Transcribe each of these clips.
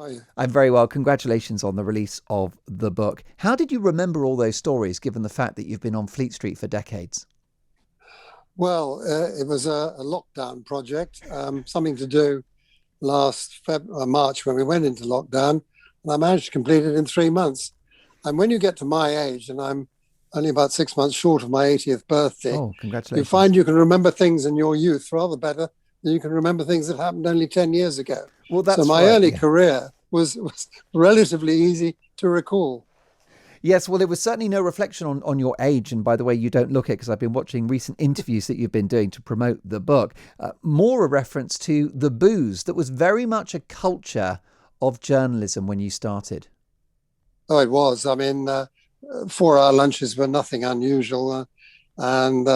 are you? I'm very well. Congratulations on the release of the book. How did you remember all those stories, given the fact that you've been on Fleet Street for decades? Well, it was a lockdown project, something to do last March when we went into lockdown, and I managed to complete it in 3 months. And when you get to my age, and I'm only about 6 months short of my 80th birthday, Oh, you congratulations. find you can remember things in your youth rather better than you can remember things that happened only 10 years ago. Well, So that's my right. early Yeah. career was relatively easy to recall. Yes, well, it was certainly no reflection on your age. And by the way, you don't look it because I've been watching recent interviews that you've been doing to promote the book. More a reference to the booze that was very much a culture of journalism when you started. Oh, it was. I mean, 4 hour lunches were nothing unusual. And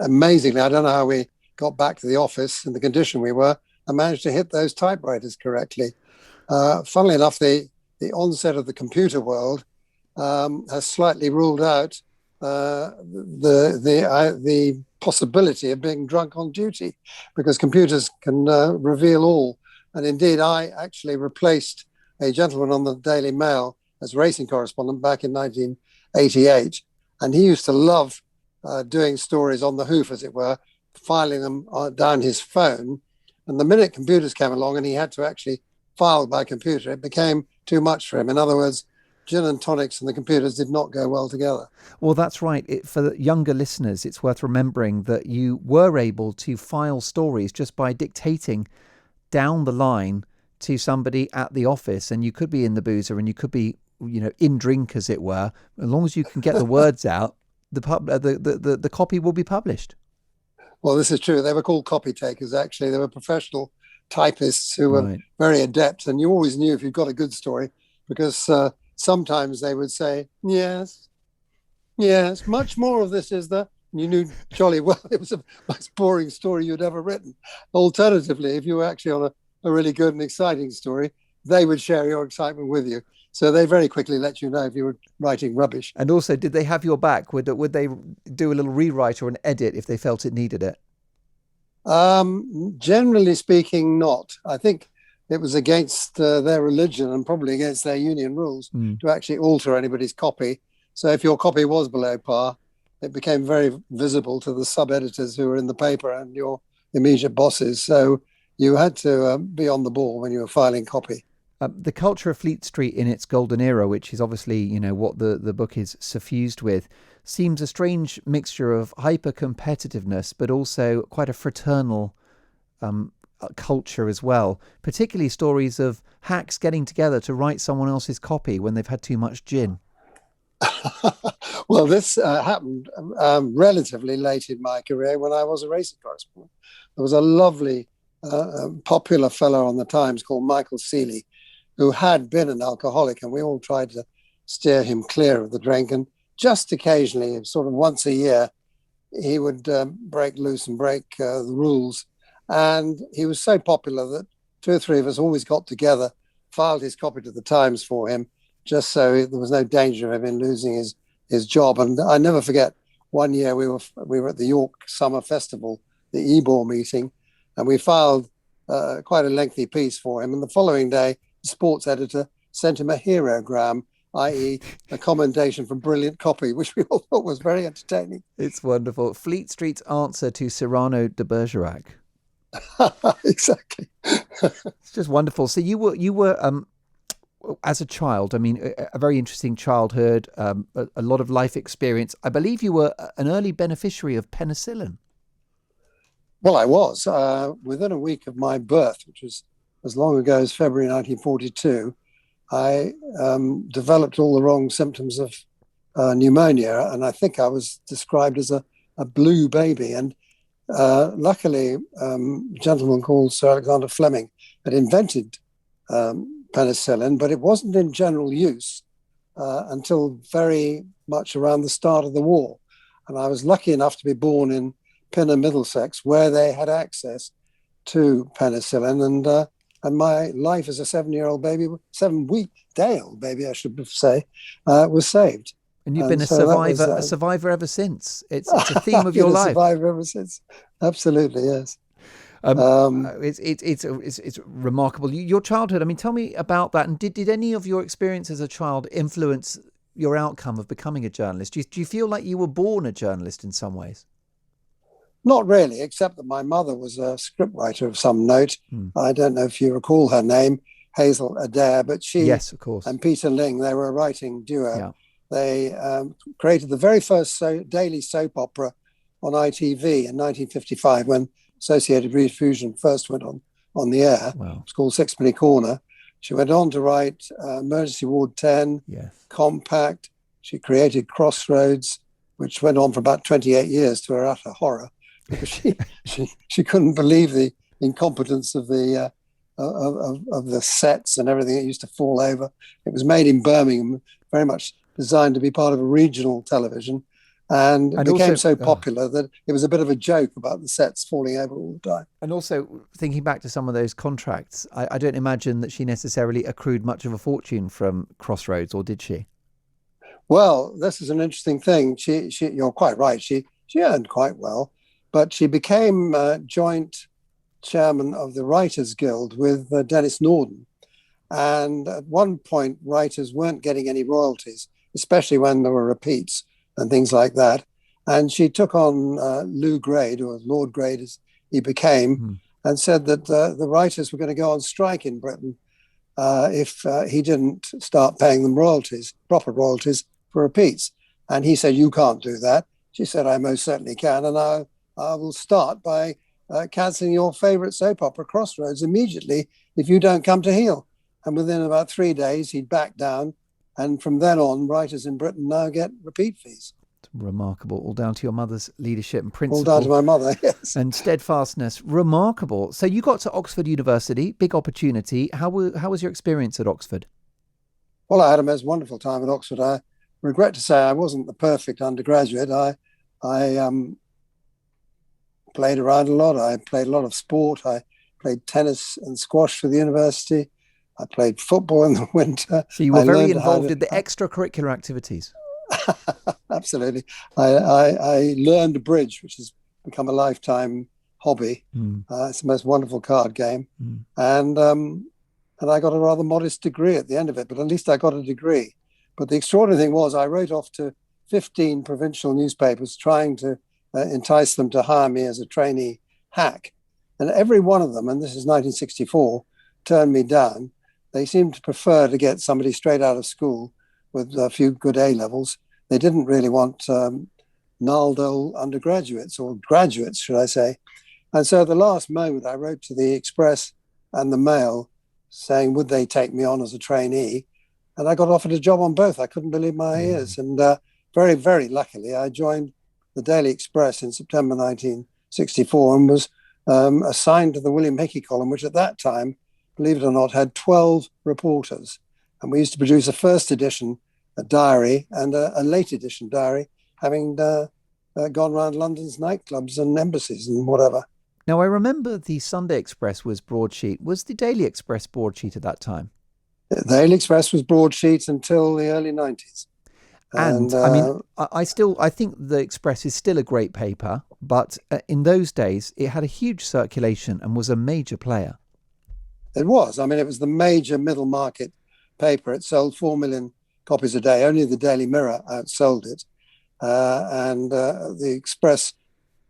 amazingly, I don't know how we got back to the office in the condition we were. I managed to hit those typewriters correctly. Funnily enough, the onset of the computer world has slightly ruled out the possibility of being drunk on duty, because computers can reveal all. And indeed, I actually replaced a gentleman on the Daily Mail as racing correspondent back in 1988, and he used to love doing stories on the hoof, as it were, filing them down his phone. And the minute computers came along and he had to actually file by computer, it became too much for him. In other words, gin and tonics and the computers did not go well together. Well, that's right. For the younger listeners, it's worth remembering that you were able to file stories just by dictating down the line to somebody at the office, and you could be in the boozer and you could be, in drink, as it were. As long as you can get the words out, the copy will be published. Well, this is true. They were called copy takers, actually. They were professional typists who were Right. very adept. And you always knew if you've got a good story, because sometimes they would say, yes, yes, much more of this is there. And you knew jolly well it was the most boring story you'd ever written. Alternatively, if you were actually on a really good and exciting story, they would share your excitement with you. So they very quickly let you know if you were writing rubbish. And also, did they have your back? Would they do a little rewrite or an edit if they felt it needed it? Generally speaking, not. I think it was against their religion and probably against their union rules to actually alter anybody's copy. So if your copy was below par, it became very visible to the sub-editors who were in the paper and your immediate bosses. So you had to be on the ball when you were filing copy. The culture of Fleet Street in its golden era, which is obviously, what the book is suffused with, seems a strange mixture of hyper-competitiveness, but also quite a fraternal culture as well. Particularly stories of hacks getting together to write someone else's copy when they've had too much gin. Well, this happened relatively late in my career when I was a racing correspondent. There was a lovely, popular fellow on the Times called Michael Seeley, who had been an alcoholic, and we all tried to steer him clear of the drink. And just occasionally, sort of once a year, he would break loose and break the rules. And he was so popular that 2 or 3 of us always got together, filed his copy to the Times for him, just so there was no danger of him in losing his job. And I never forget, one year we were at the York Summer Festival, the Ebor meeting, and we filed quite a lengthy piece for him. And the following day, the sports editor sent him a herogram, i.e. a commendation for brilliant copy, which we all thought was very entertaining. It's wonderful. Fleet Street's answer to Cyrano de Bergerac. Exactly. It's just wonderful. So you were as a child, I mean, a very interesting childhood, a lot of life experience. I believe you were an early beneficiary of penicillin. Well, I was. Within a week of my birth, which was as long ago as February 1942, I developed all the wrong symptoms of pneumonia, and I think I was described as a blue baby. And luckily, a gentleman called Sir Alexander Fleming had invented penicillin, but it wasn't in general use until very much around the start of the war. And I was lucky enough to be born in Pinner, Middlesex, where they had access to penicillin. And my life as a 7-year-old baby, 7-week-day-old baby, I should say, was saved. And you've been a survivor ever since. It's a theme of your I've been a life. survivor ever since. Absolutely, yes. It's remarkable. Your childhood. I mean, tell me about that. And did any of your experience as a child influence your outcome of becoming a journalist? Do you feel like you were born a journalist in some ways? Not really, except that my mother was a scriptwriter of some note. I don't know if you recall her name, Hazel Adair, but she yes, of course. and Peter Ling, they were a writing duo. Yeah. They created the very first daily soap opera on ITV in 1955 when Associated Rediffusion first went on the air. Wow. It's called Sixpenny Corner. She went on to write Emergency Ward 10, yes. Compact. She created Crossroads, which went on for about 28 years to her utter horror, because she couldn't believe the incompetence of the sets and everything. It used to fall over. It was made in Birmingham, very much designed to be part of a regional television, and it became also so popular that it was a bit of a joke about the sets falling over all the time. And also, thinking back to some of those contracts, I don't imagine that she necessarily accrued much of a fortune from Crossroads, or did she? Well, this is an interesting thing. She you're quite right. She earned quite well, but she became joint chairman of the Writers Guild with Dennis Norden. And at one point, writers weren't getting any royalties, especially when there were repeats and things like that. And she took on Lou Grade, or Lord Grade as he became, and said that the writers were going to go on strike in Britain if he didn't start paying them royalties, proper royalties for repeats. And he said, "You can't do that." She said, "I most certainly can. And I will start by cancelling your favourite soap opera, Crossroads, immediately if you don't come to heel." And within about 3 days, he'd back down. And from then on, writers in Britain now get repeat fees. It's remarkable. All down to your mother's leadership and principle. All down to my mother, yes. And steadfastness. Remarkable. So you got to Oxford University, big opportunity. How was your experience at Oxford? Well, I had a most wonderful time at Oxford. I regret to say I wasn't the perfect undergraduate. I played around a lot. I played a lot of sport. I played tennis and squash for the university. I played football in the winter. So you were very involved in the extracurricular activities. Absolutely. I learned bridge, which has become a lifetime hobby. It's the most wonderful card game. And I got a rather modest degree at the end of it, but at least I got a degree. But the extraordinary thing was I wrote off to 15 provincial newspapers trying to entice them to hire me as a trainee hack. And every one of them, and this is 1964, turned me down. They seemed to prefer to get somebody straight out of school with a few good A-levels. They didn't really want Naldo undergraduates, or graduates, should I say. And so at the last moment, I wrote to the Express and the Mail saying, would they take me on as a trainee? And I got offered a job on both. I couldn't believe my ears. And very, very luckily, I joined the Daily Express in September 1964 and was assigned to the William Hickey column, which at that time, believe it or not, had 12 reporters. And we used to produce a first edition, a diary, and a late edition diary, having gone around London's nightclubs and embassies and whatever. Now, I remember the Sunday Express was broadsheet. Was the Daily Express broadsheet at that time? The Daily Express was broadsheet until the early 90s. And I mean, I think the Express is still a great paper, but in those days, it had a huge circulation and was a major player. It was. I mean, it was the major middle market paper. It sold 4 million copies a day. Only the Daily Mirror outsold it. And the Express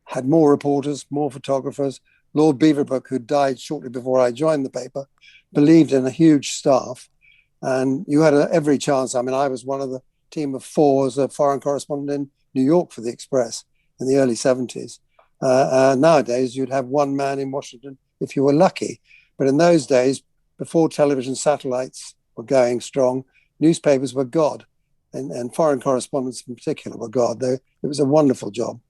had more reporters, more photographers. Lord Beaverbrook, who died shortly before I joined the paper, believed in a huge staff. And you had every chance. I mean, I was one of the team of 4 as a foreign correspondent in New York for the Express in the early 70s. Nowadays, you'd have one man in Washington if you were lucky. But in those days, before television satellites were going strong, newspapers were God, and foreign correspondents in particular were God. It was a wonderful job.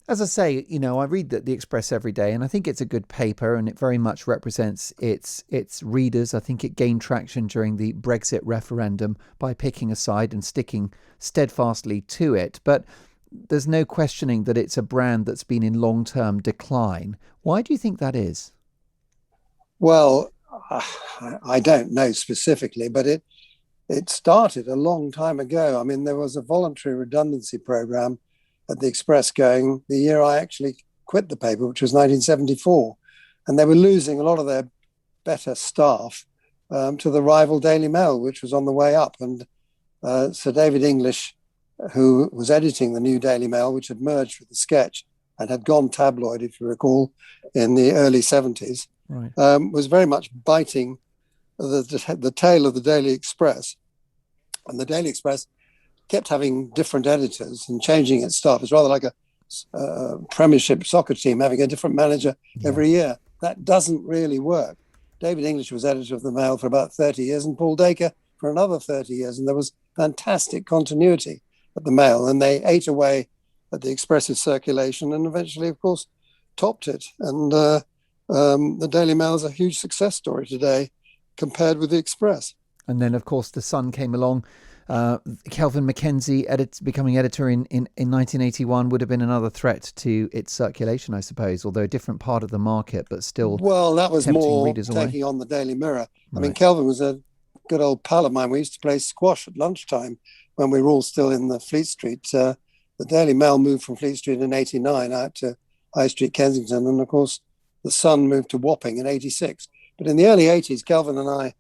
As I say, I read the Express every day, and I think it's a good paper, and it very much represents its readers. I think it gained traction during the Brexit referendum by picking a side and sticking steadfastly to it. But there's no questioning that it's a brand that's been in long-term decline. Why do you think that is? Well, I don't know specifically, but it started a long time ago. I mean, there was a voluntary redundancy program at the Express going the year I actually quit the paper, which was 1974. and they were losing a lot of their better staff to the rival Daily Mail, which was on the way up. And Sir David English, who was editing the new Daily Mail, which had merged with the Sketch and had gone tabloid, if you recall, in the early 70s, right. Was very much biting the tail of the Daily Express. And the Daily Express kept having different editors and changing its staff. It's rather like a Premiership soccer team having a different manager every year. That doesn't really work. David English was editor of the Mail for about 30 years and Paul Dacre for another 30 years. And there was fantastic continuity at the Mail. And they ate away at the Express's circulation and eventually, of course, topped it. And the Daily Mail is a huge success story today compared with the Express. And then, of course, the Sun came along. Kelvin Mackenzie becoming editor in 1981 would have been another threat to its circulation, I suppose, although a different part of the market, but still. Well, that was more taking on the Daily Mirror. Right. I mean, Kelvin was a good old pal of mine. We used to play squash at lunchtime when we were all still in the Fleet Street. The Daily Mail moved from Fleet Street in 89 out to High Street, Kensington. And, of course, the Sun moved to Wapping in 86. But in the early 80s, Kelvin and I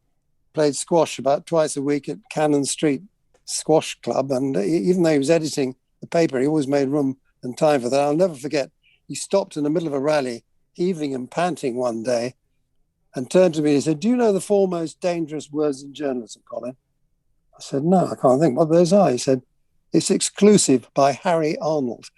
played squash about twice a week at Cannon Street Squash Club. And even though he was editing the paper, he always made room and time for that. I'll never forget, he stopped in the middle of a rally, heaving and panting one day, and turned to me and he said, "Do you know the 4 most dangerous words in journalism, Colin?" I said, "No, I can't think what those are." He said, "It's exclusive by Harry Arnold,"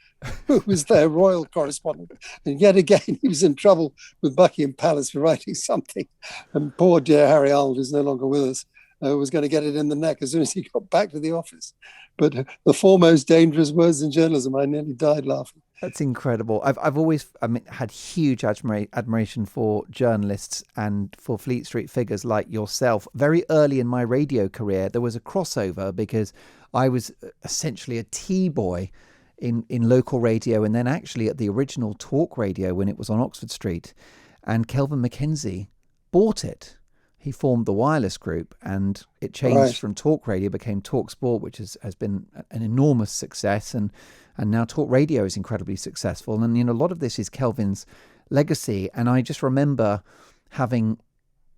who was their royal correspondent. And yet again, he was in trouble with Buckingham Palace for writing something. And poor dear Harry Arnold, who's no longer with us, was going to get it in the neck as soon as he got back to the office. But the 4 most dangerous words in journalism, I nearly died laughing. That's incredible. I've always had huge admiration for journalists and for Fleet Street figures like yourself. Very early in my radio career, there was a crossover because I was essentially a T-boy in local radio and then actually at the original talk radio when it was on Oxford Street. And Kelvin Mackenzie bought it. He formed the Wireless Group and it changed from talk radio, became Talk Sport, which has been an enormous success. And now talk radio is incredibly successful. And, a lot of this is Kelvin's legacy. And I just remember having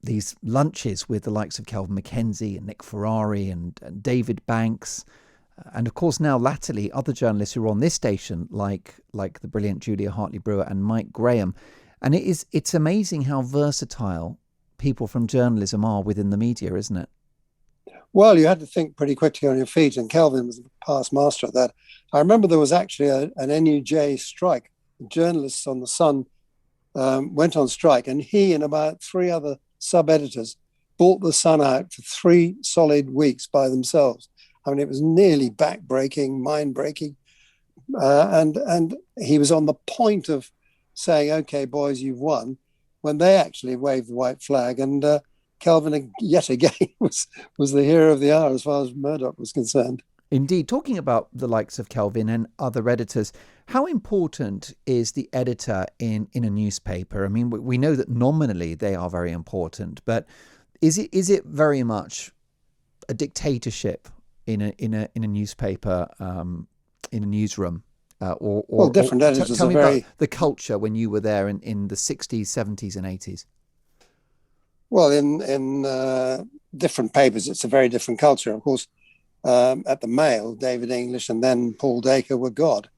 these lunches with the likes of Kelvin Mackenzie and Nick Ferrari and David Banks. And of course, now latterly, other journalists who are on this station, like the brilliant Julia Hartley-Brewer and Mike Graham. And it's amazing how versatile people from journalism are within the media, isn't it? Well, you had to think pretty quickly on your feet, and Kelvin was a past master at that. I remember there was actually an NUJ strike. The journalists on the Sun went on strike, and he and about 3 other sub-editors bought the Sun out for 3 solid weeks by themselves. I mean, it was nearly back-breaking, mind-breaking. And he was on the point of saying, "Okay, boys, you've won," when they actually waved the white flag. And Kelvin, yet again, was the hero of the hour as far as Murdoch was concerned. Indeed. Talking about the likes of Kelvin and other editors, how important is the editor in a newspaper? I mean, we know that nominally they are very important, but is it very much a dictatorship in a newspaper, in a newsroom? Or different editors tell are me very... about the culture when you were there in the 60s, 70s and 80s. Well, in different papers, it's a very different culture. Of course, at the Mail, David English and then Paul Dacre were God.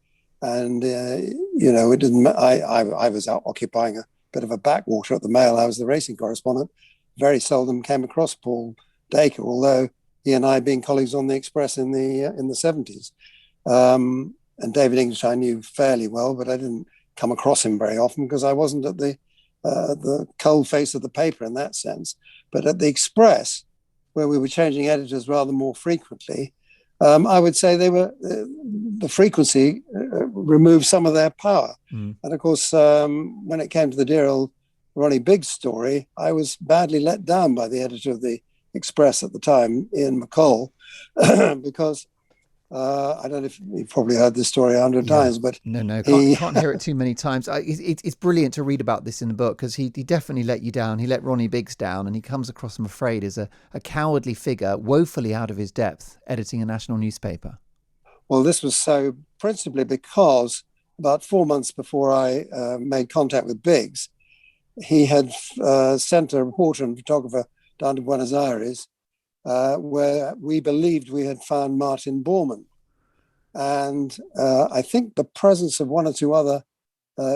And, it didn't... I was out occupying a bit of a backwater at the Mail. I was the racing correspondent. Very seldom came across Paul Dacre, although he and I being colleagues on the Express in the 70s. And David English I knew fairly well, but I didn't come across him very often because I wasn't at the cold face of the paper in that sense. But at the Express, where we were changing editors rather more frequently, I would say the frequency removed some of their power. And of course, when it came to the dear old Ronnie Biggs story, I was badly let down by the editor of the Express at the time, Ian McCall, because I don't know if you've probably heard this story 100 times, but no, can't hear it too many times. It's brilliant to read about this in the book because he definitely let you down. He let Ronnie Biggs down, and he comes across, I'm afraid, as a cowardly figure, woefully out of his depth, editing a national newspaper. Well, this was so principally because about 4 months before I made contact with Biggs, he had sent a reporter and photographer down to Buenos Aires, where we believed we had found Martin Bormann. And I think the presence of one or two other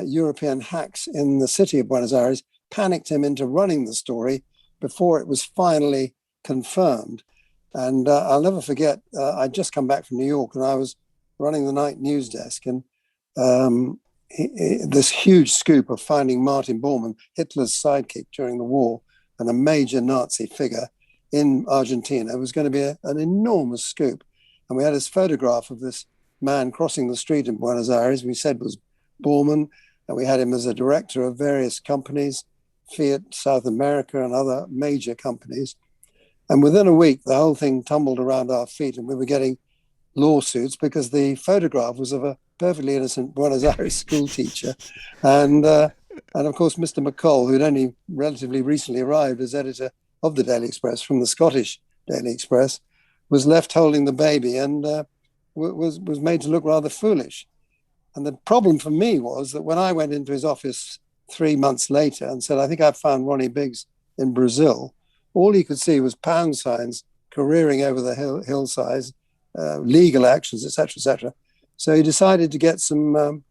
European hacks in the city of Buenos Aires panicked him into running the story before it was finally confirmed. And I'll never forget, I'd just come back from New York and I was running the night news desk, and this huge scoop of finding Martin Bormann, Hitler's sidekick during the war and a major Nazi figure in Argentina, was going to be an enormous scoop. And we had this photograph of this man crossing the street in Buenos Aires, we said was Bormann, and we had him as a director of various companies, Fiat South America and other major companies. And within a week, the whole thing tumbled around our feet and we were getting lawsuits because the photograph was of a perfectly innocent Buenos Aires school teacher. And of course, Mr. McColl, who'd only relatively recently arrived as editor of the Daily Express from the Scottish Daily Express, was left holding the baby and was made to look rather foolish. And the problem for me was that when I went into his office 3 months later and said, I think I've found Ronnie Biggs in Brazil, all he could see was pound signs careering over the hillsides, legal actions, etc., etc. So he decided to get some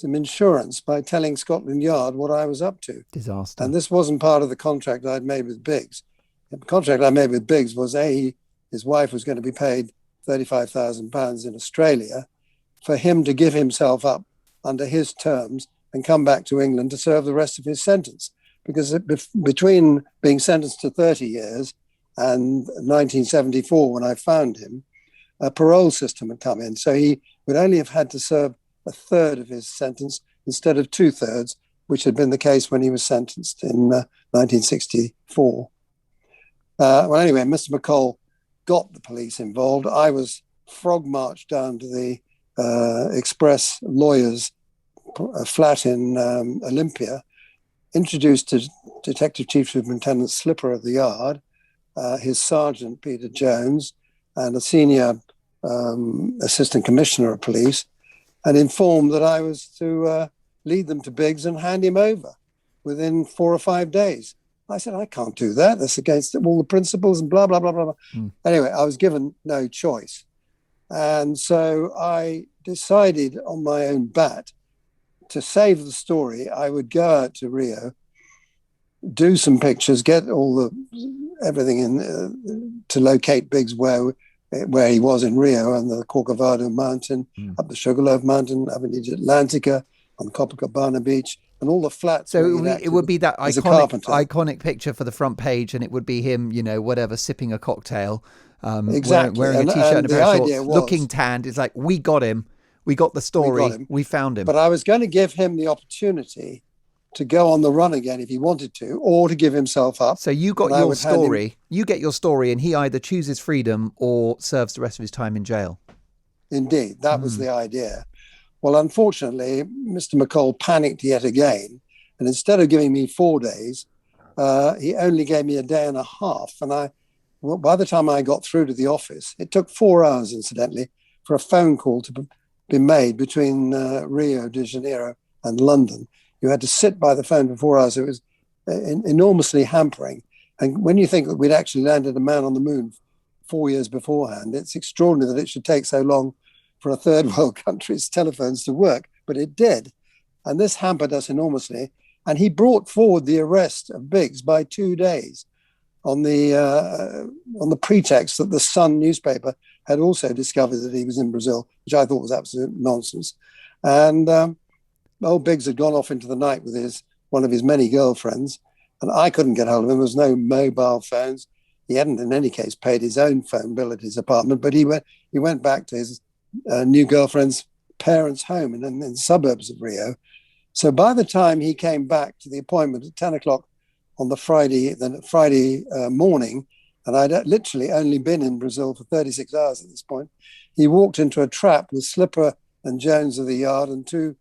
insurance by telling Scotland Yard what I was up to. Disaster. And this wasn't part of the contract I'd made with Biggs. The contract I made with Biggs was his wife was going to be paid £35,000 in Australia for him to give himself up under his terms and come back to England to serve the rest of his sentence. Because between being sentenced to 30 years and 1974, when I found him, a parole system had come in. So he would only have had to serve a third of his sentence instead of 2/3, which had been the case when he was sentenced in 1964. Well, anyway, Mr. McColl got the police involved. I was frog marched down to the Express lawyers' flat in Olympia, introduced to Detective Chief Superintendent Slipper of the Yard, his sergeant, Peter Jones, and a senior assistant commissioner of police, and informed that I was to lead them to Biggs and hand him over within 4 or 5 days. I said, I can't do that. That's against all the principles and blah, blah, blah, blah. Anyway, I was given no choice. And so I decided on my own bat to save the story. I would go out to Rio, do some pictures, get everything in to locate Biggs where he was in Rio, on the Corcovado Mountain, up the Sugarloaf Mountain, Avenida Atlantica, on Copacabana Beach, and all the flats. So it would be that iconic picture for the front page, and it would be him, whatever, sipping a cocktail, exactly, wearing a t-shirt and a pair of shorts, looking tanned. It's like, we got him. We got the story. We found him. But I was going to give him the opportunity to go on the run again if he wanted to, or to give himself up. So you got your story. You get your story, and he either chooses freedom or serves the rest of his time in jail. Indeed, that was the idea. Well, unfortunately, Mr. McColl panicked yet again, and instead of giving me 4 days, he only gave me a day and a half. And by the time I got through to the office, it took 4 hours, incidentally, for a phone call to be made between Rio de Janeiro and London. You had to sit by the phone for 4 hours. It was enormously hampering. And when you think that we'd actually landed a man on the moon 4 years beforehand, it's extraordinary that it should take so long for a third world country's telephones to work. But it did. And this hampered us enormously. And he brought forward the arrest of Biggs by 2 days on the pretext that the Sun newspaper had also discovered that he was in Brazil, which I thought was absolute nonsense. And old Biggs had gone off into the night with one of his many girlfriends, and I couldn't get hold of him. There was no mobile phones. He hadn't, in any case, paid his own phone bill at his apartment, but he went back to his new girlfriend's parents' home in the suburbs of Rio. So by the time he came back to the appointment at 10 o'clock on the Friday morning, and I'd literally only been in Brazil for 36 hours at this point, he walked into a trap with Slipper and Jones of the Yard and 2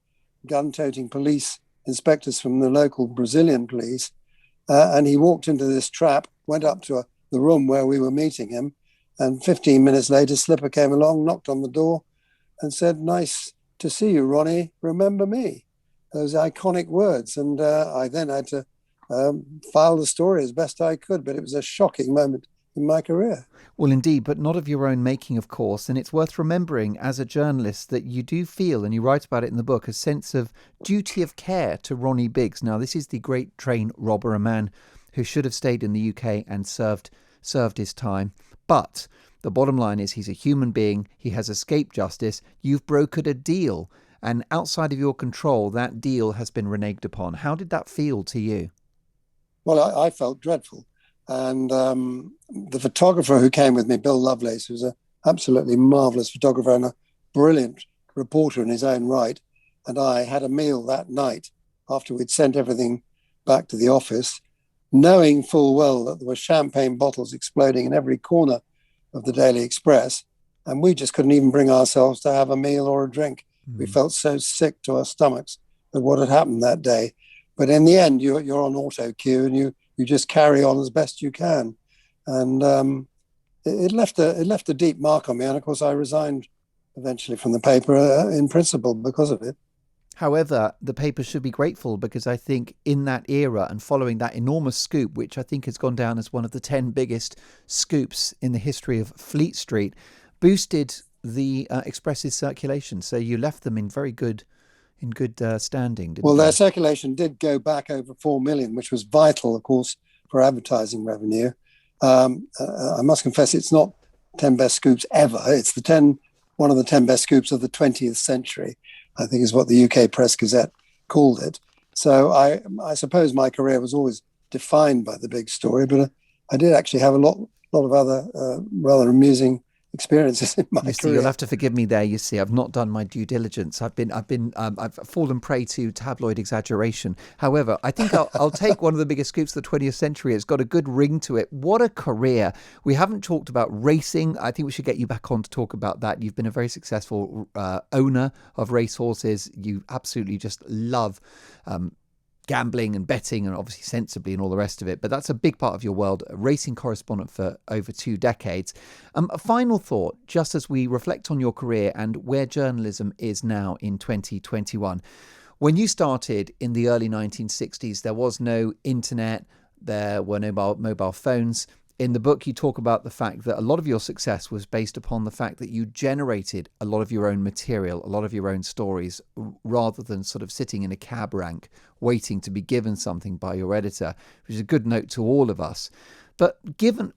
gun-toting police inspectors from the local Brazilian police. And he walked into this trap, went up to the room where we were meeting him, and 15 minutes later, Slipper came along, knocked on the door, and said, "Nice to see you, Ronnie. Remember me?" Those iconic words. And I then had to filed the story as best I could. But it was a shocking moment in my career. Well, indeed, but not of your own making, of course. And it's worth remembering as a journalist that you do feel, and you write about it in the book, a sense of duty of care to Ronnie Biggs. Now, this is the great train robber, a man who should have stayed in the UK and served his time. But the bottom line is he's a human being. He has escaped justice. You've brokered a deal. And outside of your control, that deal has been reneged upon. How did that feel to you? Well, I felt dreadful. And the photographer who came with me, Bill Lovelace, who's an absolutely marvellous photographer and a brilliant reporter in his own right, and I had a meal that night after we'd sent everything back to the office, knowing full well that there were champagne bottles exploding in every corner of the Daily Express, and we just couldn't even bring ourselves to have a meal or a drink. We felt so sick to our stomachs at what had happened that day. But in the end, you're on auto cue, and you just carry on as best you can. And it left a deep mark on me. And of course, I resigned eventually from the paper in principle because of it. However, the paper should be grateful, because I think in that era and following that enormous scoop, which I think has gone down as one of the 10 biggest scoops in the history of Fleet Street, boosted the Express's circulation. So you left them in good standing, didn't Well, you? their circulation did go back over 4 million, which was vital, of course, for advertising revenue. I must confess, it's not 10 best scoops ever. It's one of the 10 best scoops of the 20th century, I think is what the UK Press Gazette called it. So I suppose my career was always defined by the big story, but I did actually have a lot of other rather amusing experiences in my career. You'll have to forgive me there. You see, I've not done my due diligence. I've fallen prey to tabloid exaggeration. However, I think I'll take one of the biggest scoops of the 20th century. It's got a good ring to it. What a career. We haven't talked about racing. I think we should get you back on to talk about that. You've been a very successful owner of racehorses. You absolutely just love gambling and betting, and obviously sensibly and all the rest of it. But that's a big part of your world, a racing correspondent for over 2 decades. A final thought, just as we reflect on your career and where journalism is now in 2021. When you started in the early 1960s, there was no internet, there were no mobile phones. In the book, you talk about the fact that a lot of your success was based upon the fact that you generated a lot of your own material, a lot of your own stories, rather than sort of sitting in a cab rank waiting to be given something by your editor, which is a good note to all of us. But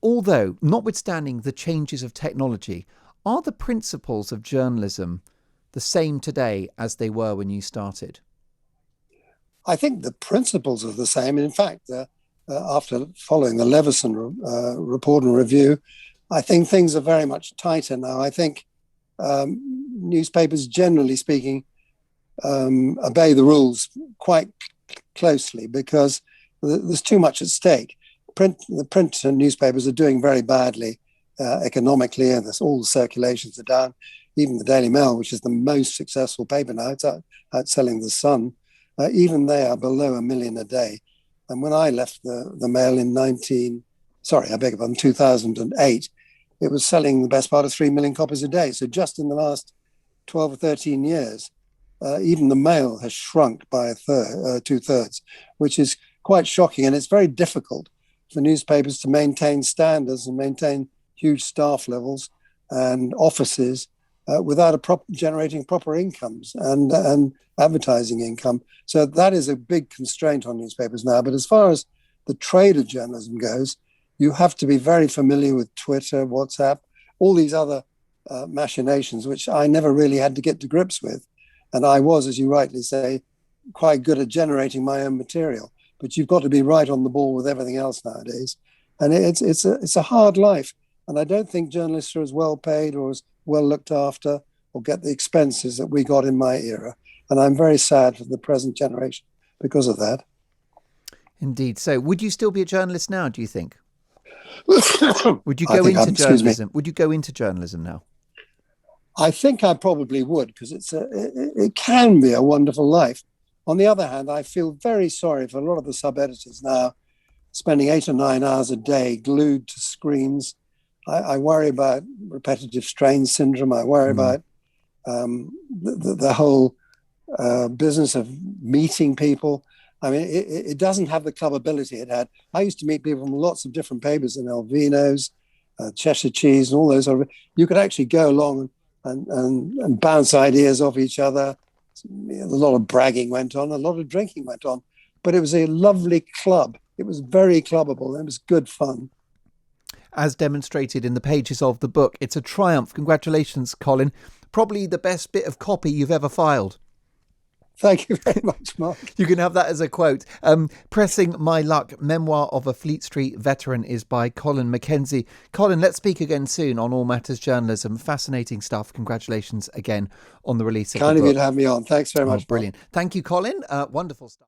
although, notwithstanding the changes of technology, are the principles of journalism the same today as they were when you started? I think the principles are the same. In fact, after following the Leveson report and review, I think things are very much tighter now. I think newspapers, generally speaking, obey the rules quite closely because there's too much at stake. The print newspapers are doing very badly economically, and all the circulations are down. Even the Daily Mail, which is the most successful paper now, it's outselling the Sun. Even they are below 1 million a day. And when I left the Mail in 2008, it was selling the best part of 3 million copies a day. So just in the last 12 or 13 years, even the Mail has shrunk by 2/3, which is quite shocking. And it's very difficult for newspapers to maintain standards and maintain huge staff levels and offices without generating proper incomes and advertising income. So that is a big constraint on newspapers now. But as far as the trade of journalism goes, you have to be very familiar with Twitter, WhatsApp, all these other machinations, which I never really had to get to grips with. And I was, as you rightly say, quite good at generating my own material. But you've got to be right on the ball with everything else nowadays. And it's a hard life. And I don't think journalists are as well paid or as well looked after or get the expenses that we got in my era. And I'm very sad for the present generation because of that. Indeed. So would you still be a journalist now, do you think? Would you go into journalism? Would you go into journalism now? I think I probably would, because it can be a wonderful life. On the other hand, I feel very sorry for a lot of the sub-editors now spending 8 or 9 hours a day glued to screens. I worry about repetitive strain syndrome. I worry about the whole business of meeting people. I mean, it doesn't have the clubbability it had. I used to meet people from lots of different papers in Alvinos, Cheshire Cheese, and all those. You could actually go along and bounce ideas off each other. A lot of bragging went on, a lot of drinking went on, but it was a lovely club. It was very clubbable. It was good fun. As demonstrated in the pages of the book, it's a triumph. Congratulations, Colin. Probably the best bit of copy you've ever filed. Thank you very much, Mark. You can have that as a quote. Pressing My Luck, Memoir of a Fleet Street Veteran is by Colin Mackenzie. Colin, let's speak again soon on All Matters Journalism. Fascinating stuff. Congratulations again on the release of the book. Kind of you to have me on. Thanks very much, brilliant. Mark. Thank you, Colin. Wonderful stuff.